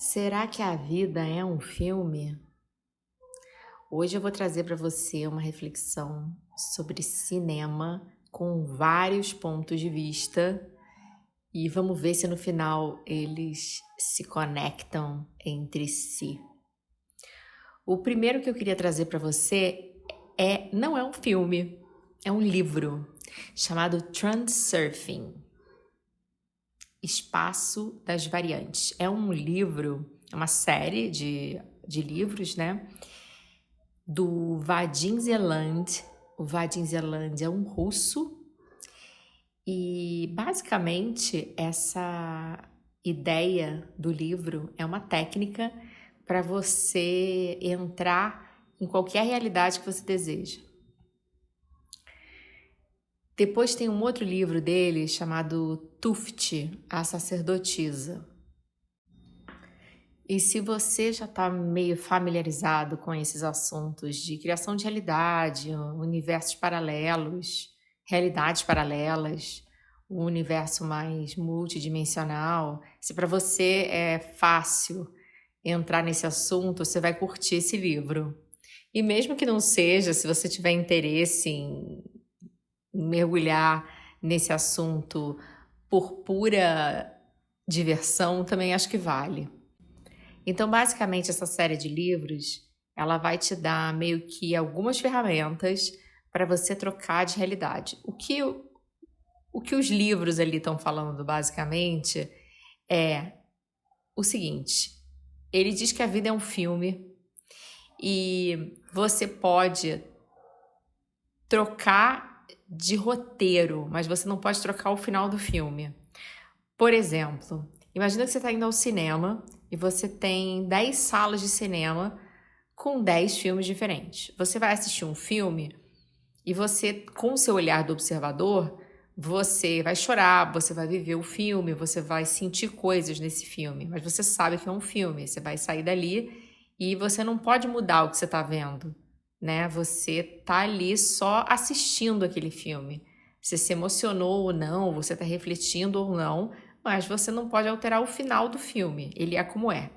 Será que a vida é um filme? Hoje eu vou trazer para você uma reflexão sobre cinema com vários pontos de vista e vamos ver se no final eles se conectam entre si. O primeiro que eu queria trazer para você não é um filme, é um livro chamado Transurfing, Espaço das Variantes. É um livro, é uma série de livros, né? Do Vadim Zeland. O Vadim Zeland é um russo e basicamente essa ideia do livro é uma técnica para você entrar em qualquer realidade que você deseja. Depois tem um outro livro dele chamado Tuft, a Sacerdotisa. E se você já está meio familiarizado com esses assuntos de criação de realidade, universos paralelos, realidades paralelas, o universo mais multidimensional, se para você é fácil entrar nesse assunto, você vai curtir esse livro. E mesmo que não seja, se você tiver interesse em mergulhar nesse assunto por pura diversão, também acho que vale. Então, basicamente, essa série de livros, ela vai te dar meio que algumas ferramentas para você trocar de realidade. O que os livros ali estão falando, basicamente, é o seguinte: ele diz que a vida é um filme e você pode trocar de roteiro, mas você não pode trocar o final do filme. Por exemplo, imagina que você está indo ao cinema e você tem 10 salas de cinema com 10 filmes diferentes. Você vai assistir um filme e você, com o seu olhar do observador, você vai chorar, você vai viver o filme, você vai sentir coisas nesse filme, mas você sabe que é um filme, você vai sair dali e você não pode mudar o que você está vendo, né? Você tá ali só assistindo aquele filme. Você se emocionou ou não, você está refletindo ou não, mas você não pode alterar o final do filme, ele é como é.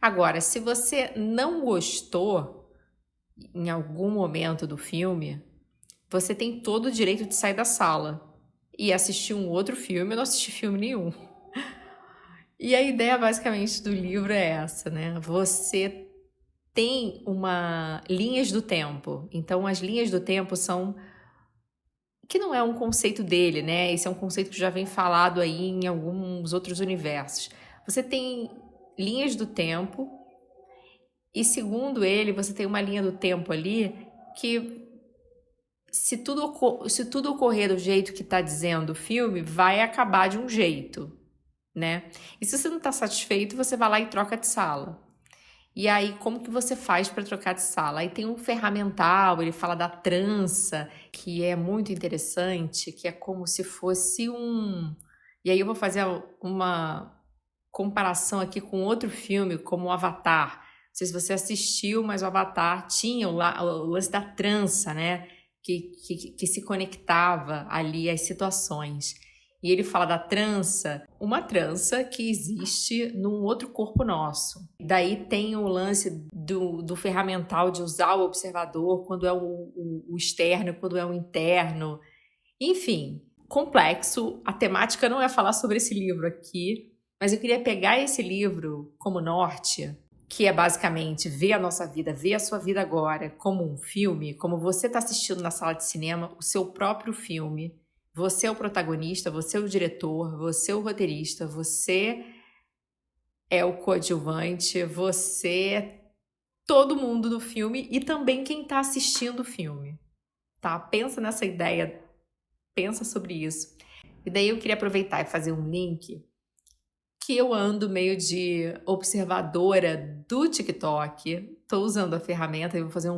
Agora, se você não gostou em algum momento do filme, você tem todo o direito de sair da sala e assistir um outro filme ou não assistir filme nenhum. E a ideia basicamente do livro é essa, né? Você tem linhas do tempo. Então, as linhas do tempo são que não é um conceito dele, né? Esse é um conceito que já vem falado aí em alguns outros universos. Você tem linhas do tempo e, segundo ele, você tem uma linha do tempo ali que, se tudo ocorrer do jeito que está dizendo o filme, vai acabar de um jeito, né? E se você não está satisfeito, você vai lá e troca de sala. E aí, como que você faz para trocar de sala? Aí tem um ferramental, ele fala da trança, que é muito interessante, que é como se fosse um... E aí eu vou fazer uma comparação aqui com outro filme, como o Avatar. Não sei se você assistiu, mas o Avatar tinha o lance da trança, né? Que se conectava ali às situações. E ele fala da trança, uma trança que existe num outro corpo nosso. Daí tem o lance do ferramental de usar o observador quando é o externo, quando é o interno. Enfim, complexo. A temática não é falar sobre esse livro aqui, mas eu queria pegar esse livro como norte, que é basicamente ver a nossa vida, ver a sua vida agora como um filme, como você está assistindo na sala de cinema o seu próprio filme. Você é o protagonista, você é o diretor, você é o roteirista, você é o coadjuvante, você é todo mundo do filme e também quem está assistindo o filme, tá? Pensa nessa ideia, pensa sobre isso. E daí eu queria aproveitar e fazer um link que eu ando meio de observadora do TikTok. Estou usando a ferramenta e vou fazer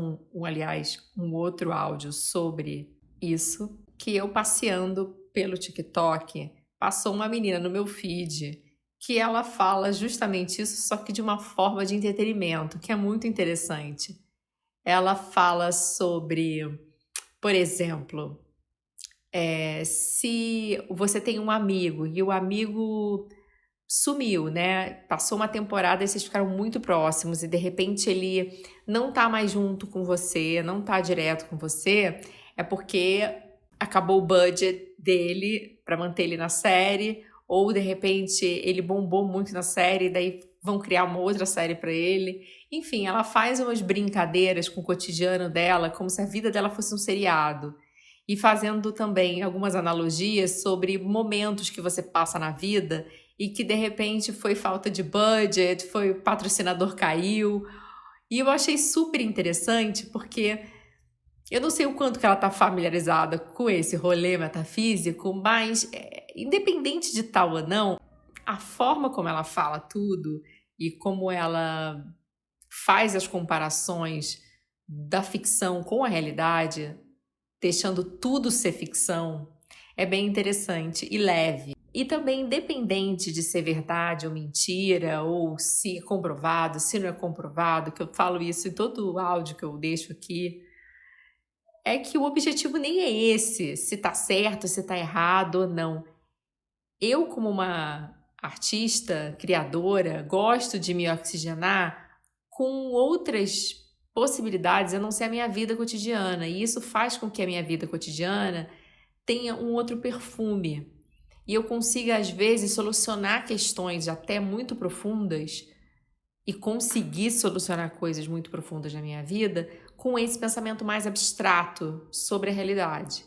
aliás, um outro áudio sobre isso. Que eu passeando pelo TikTok, passou uma menina no meu feed que ela fala justamente isso, só que de uma forma de entretenimento, que é muito interessante. Ela fala sobre, por exemplo, se você tem um amigo e o amigo sumiu, né? Passou uma temporada e vocês ficaram muito próximos e de repente ele não tá mais junto com você, não tá direto com você, é porque acabou o budget dele para manter ele na série, ou de repente ele bombou muito na série, daí vão criar uma outra série para ele. Enfim, ela faz umas brincadeiras com o cotidiano dela, como se a vida dela fosse um seriado. E fazendo também algumas analogias sobre momentos que você passa na vida e que de repente foi falta de budget, foi o patrocinador caiu. E eu achei super interessante porque eu não sei o quanto que ela está familiarizada com esse rolê metafísico, mas independente de tal ou não, a forma como ela fala tudo e como ela faz as comparações da ficção com a realidade, deixando tudo ser ficção, é bem interessante e leve. E também, independente de ser verdade ou mentira, ou se é comprovado, se não é comprovado, que eu falo isso em todo o áudio que eu deixo aqui, é que o objetivo nem é esse, se tá certo, se tá errado ou não. Eu, como uma artista, criadora, gosto de me oxigenar com outras possibilidades, a não ser a minha vida cotidiana. E isso faz com que a minha vida cotidiana tenha um outro perfume. E eu consiga, às vezes, solucionar questões até muito profundas e conseguir solucionar coisas muito profundas na minha vida com esse pensamento mais abstrato sobre a realidade.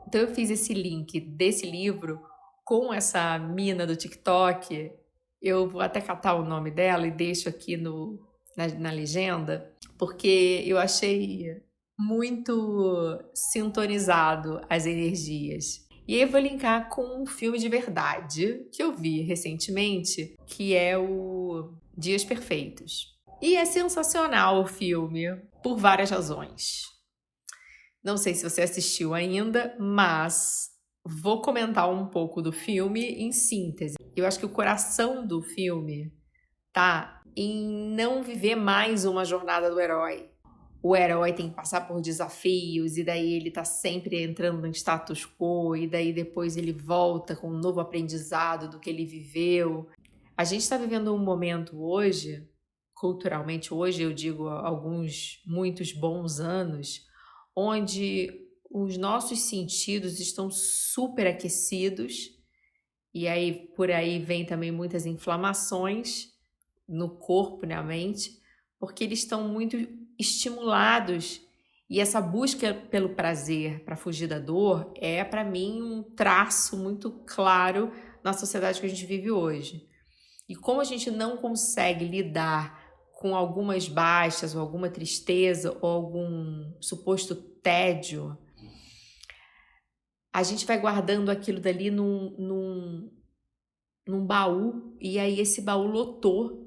Então eu fiz esse link desse livro com essa mina do TikTok. Eu vou até catar o nome dela e deixo aqui na legenda, porque eu achei muito sintonizado as energias. E aí eu vou linkar com um filme de verdade que eu vi recentemente, que é o Dias Perfeitos. E é sensacional o filme, por várias razões. Não sei se você assistiu ainda, mas vou comentar um pouco do filme em síntese. Eu acho que o coração do filme tá em não viver mais uma jornada do herói. O herói tem que passar por desafios e daí ele tá sempre entrando em status quo e daí depois ele volta com um novo aprendizado do que ele viveu. A gente está vivendo um momento hoje, culturalmente hoje, eu digo muitos bons anos, onde os nossos sentidos estão super aquecidos e aí por aí vem também muitas inflamações no corpo, na mente, porque eles estão muito estimulados e essa busca pelo prazer para fugir da dor é, para mim, um traço muito claro na sociedade que a gente vive hoje. E como a gente não consegue lidar com algumas baixas ou alguma tristeza ou algum suposto tédio, a gente vai guardando aquilo dali num baú e aí esse baú lotou.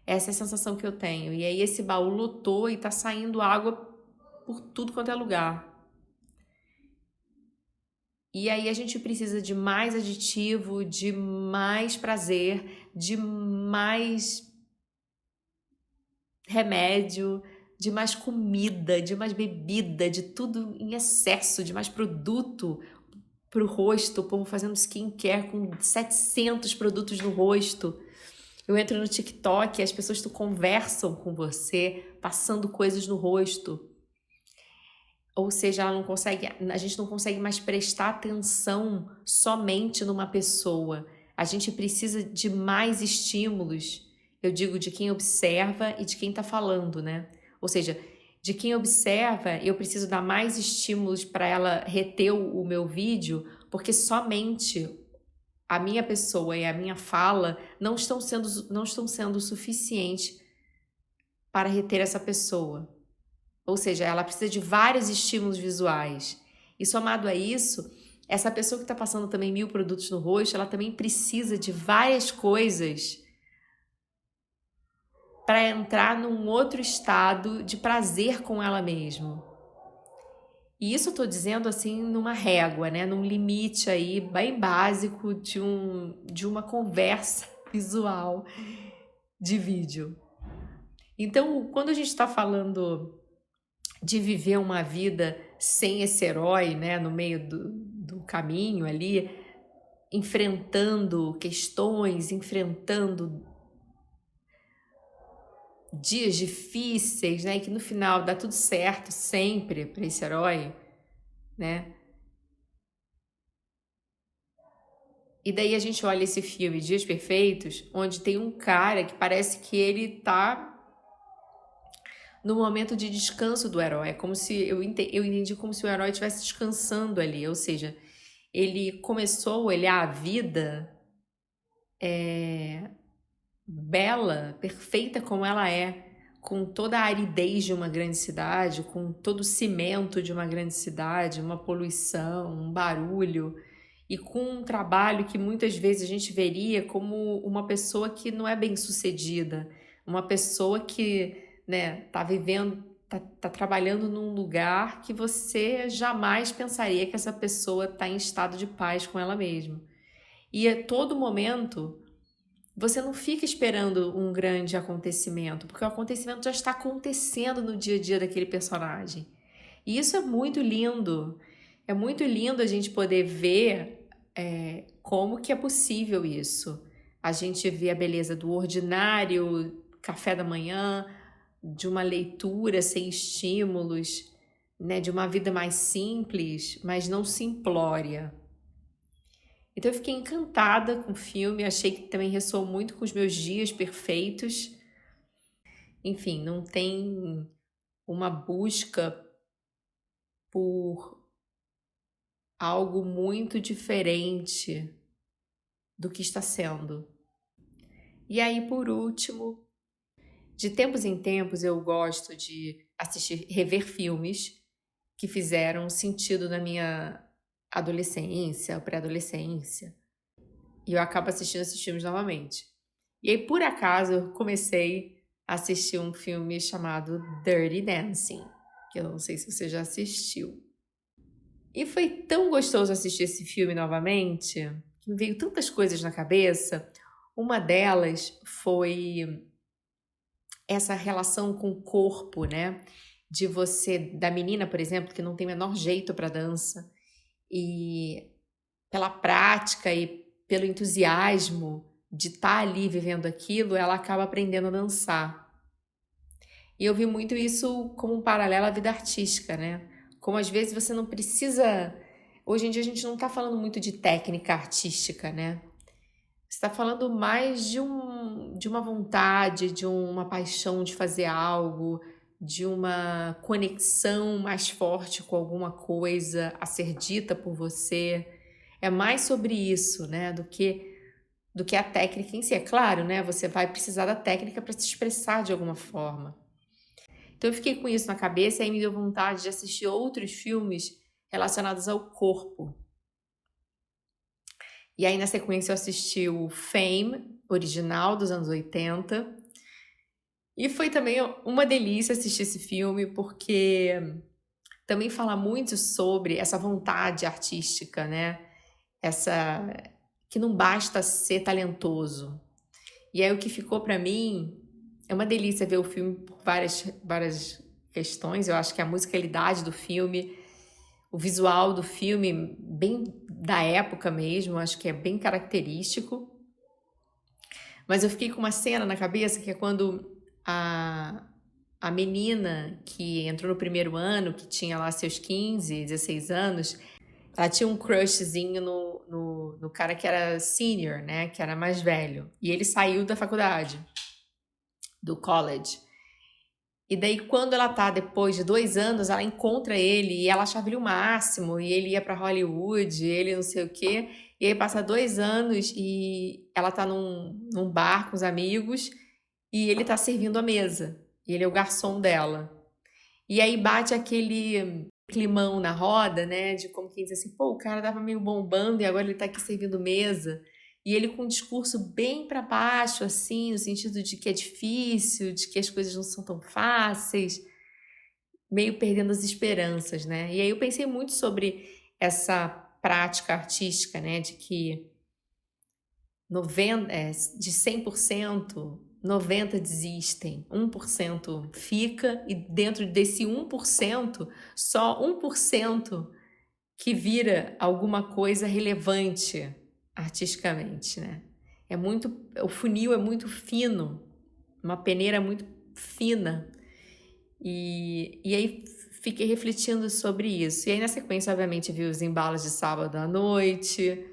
Essa é a sensação que eu tenho. E aí esse baú lotou e tá saindo água por tudo quanto é lugar. E aí a gente precisa de mais aditivo, de mais prazer, de mais remédio, de mais comida, de mais bebida, de tudo em excesso, de mais produto pro rosto, o povo fazendo skincare com 700 produtos no rosto. Eu entro no TikTok e as pessoas conversam com você, passando coisas no rosto. Ou seja, a gente não consegue mais prestar atenção somente numa pessoa. A gente precisa de mais estímulos. Eu digo de quem observa e de quem está falando, né? Ou seja, de quem observa, eu preciso dar mais estímulos para ela reter o meu vídeo, porque somente a minha pessoa e a minha fala não estão sendo suficientes para reter essa pessoa. Ou seja, ela precisa de vários estímulos visuais. E somado a isso, essa pessoa que está passando também 1000 produtos no rosto, ela também precisa de várias coisas para entrar num outro estado de prazer com ela mesma. E isso eu estou dizendo assim numa régua, né? Num limite aí bem básico de uma conversa visual de vídeo. Então, quando a gente está falando de viver uma vida sem esse herói, né, no meio do caminho ali, enfrentando questões, enfrentando dias difíceis, né? E que no final dá tudo certo sempre para esse herói, né? E daí a gente olha esse filme Dias Perfeitos, onde tem um cara que parece que ele tá no momento de descanso do herói. É como se eu entendi como se o herói estivesse descansando ali, ou seja, ele começou a olhar a vida bela, perfeita como ela é, com toda a aridez de uma grande cidade, com todo o cimento de uma grande cidade, uma poluição, um barulho, e com um trabalho que muitas vezes a gente veria como uma pessoa que não é bem-sucedida, uma pessoa que, né, tá vivendo, tá trabalhando num lugar que você jamais pensaria que essa pessoa está em estado de paz com ela mesma. E a todo momento você não fica esperando um grande acontecimento, porque o acontecimento já está acontecendo no dia a dia daquele personagem. E isso é muito lindo. É muito lindo a gente poder ver como que é possível isso. A gente vê a beleza do ordinário, café da manhã, de uma leitura sem estímulos, né, de uma vida mais simples, mas não simplória. Então eu fiquei encantada com o filme, achei que também ressoou muito com os meus dias perfeitos. Enfim, não tem uma busca por algo muito diferente do que está sendo. E aí, por último, de tempos em tempos eu gosto de rever filmes que fizeram sentido na minha adolescência, pré-adolescência. E eu acabo assistindo esses filmes novamente. E aí, por acaso, eu comecei a assistir um filme chamado Dirty Dancing, que eu não sei se você já assistiu. E foi tão gostoso assistir esse filme novamente, que me veio tantas coisas na cabeça. Uma delas foi essa relação com o corpo, né? De você, da menina, por exemplo, que não tem o menor jeito para dança, e pela prática e pelo entusiasmo de estar ali vivendo aquilo, ela acaba aprendendo a dançar. E eu vi muito isso como um paralelo à vida artística, né? Como às vezes você não precisa. Hoje em dia a gente não está falando muito de técnica artística, né? Você está falando mais de uma vontade, de uma paixão de fazer algo, de uma conexão mais forte com alguma coisa a ser dita por você. É mais sobre isso, né? Do que a técnica em si. É claro, né? Você vai precisar da técnica para se expressar de alguma forma. Então eu fiquei com isso na cabeça e aí me deu vontade de assistir outros filmes relacionados ao corpo. E aí na sequência eu assisti o Fame, original dos anos 80. E foi também uma delícia assistir esse filme, porque também fala muito sobre essa vontade artística, né? Essa que não basta ser talentoso. E aí o que ficou para mim é uma delícia ver o filme por várias questões. Eu acho que a musicalidade do filme, o visual do filme, bem da época mesmo, acho que é bem característico. Mas eu fiquei com uma cena na cabeça que é quando a menina que entrou no primeiro ano, que tinha lá seus 15, 16 anos, ela tinha um crushzinho no cara que era senior, né? Que era mais velho. E ele saiu da faculdade, do college. E daí, quando ela tá, depois de 2 anos, ela encontra ele e ela achava ele o máximo. E ele ia pra Hollywood, ele não sei o quê. E aí passa 2 anos e ela tá num bar com os amigos e ele tá servindo a mesa. E ele é o garçom dela. E aí bate aquele climão na roda, né? De como quem diz assim, pô, o cara tava meio bombando e agora ele tá aqui servindo mesa. E ele com um discurso bem para baixo, assim, no sentido de que é difícil, de que as coisas não são tão fáceis, meio perdendo as esperanças, né? E aí eu pensei muito sobre essa prática artística, né? De que 100%, 90% desistem, 1% fica, e dentro desse 1%, só 1% que vira alguma coisa relevante, artisticamente, né? O funil é muito fino, uma peneira muito fina. E aí fiquei refletindo sobre isso. E aí, na sequência, obviamente, vi os embalos de sábado à noite,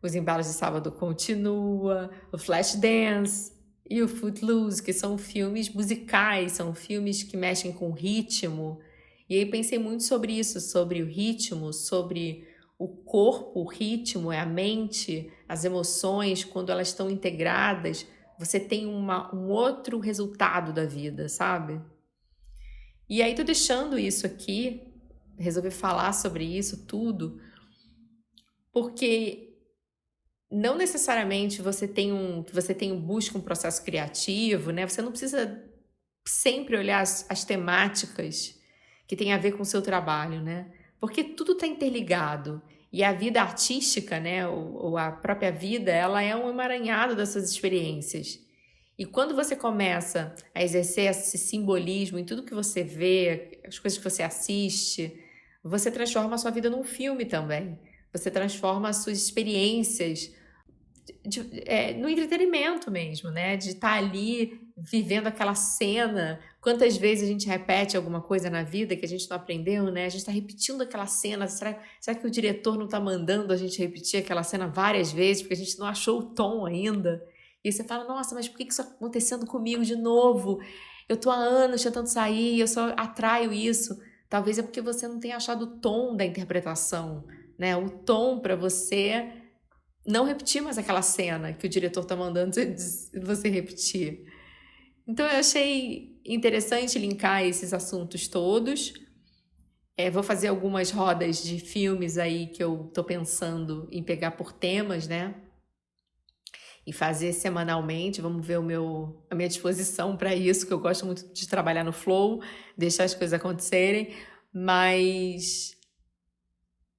os embalos de sábado continua, o Flashdance e o Footloose, que são filmes musicais, são filmes que mexem com ritmo. E aí pensei muito sobre isso, sobre o ritmo, sobre o corpo, o ritmo, é a mente, as emoções, quando elas estão integradas, você tem um outro resultado da vida, sabe? E aí tô deixando isso aqui, resolvi falar sobre isso tudo, porque não necessariamente busca um processo criativo, né? Você não precisa sempre olhar as temáticas que tem a ver com o seu trabalho, né? Porque tudo está interligado. E a vida artística, né, ou a própria vida, ela é um emaranhado dessas experiências. E quando você começa a exercer esse simbolismo em tudo que você vê, as coisas que você assiste, você transforma a sua vida num filme também. Você transforma as suas experiências no entretenimento mesmo, né? De estar ali vivendo aquela cena. Quantas vezes a gente repete alguma coisa na vida que a gente não aprendeu, né? A gente está repetindo aquela cena. Será que o diretor não está mandando a gente repetir aquela cena várias vezes porque a gente não achou o tom ainda? E você fala, nossa, mas por que isso está acontecendo comigo de novo? Eu tô há anos tentando sair, eu só atraio isso. Talvez é porque você não tenha achado o tom da interpretação, né? O tom para você não repetir mais aquela cena que o diretor tá mandando você repetir. Então eu achei interessante linkar esses assuntos todos. Vou fazer algumas rodas de filmes aí que eu tô pensando em pegar por temas, né? E fazer semanalmente. Vamos ver a minha disposição para isso, que eu gosto muito de trabalhar no flow, deixar as coisas acontecerem, mas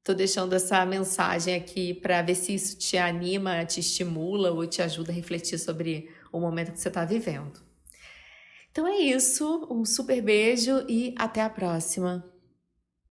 tô deixando essa mensagem aqui para ver se isso te anima, te estimula ou te ajuda a refletir sobre o momento que você está vivendo. Então é isso, um super beijo e até a próxima!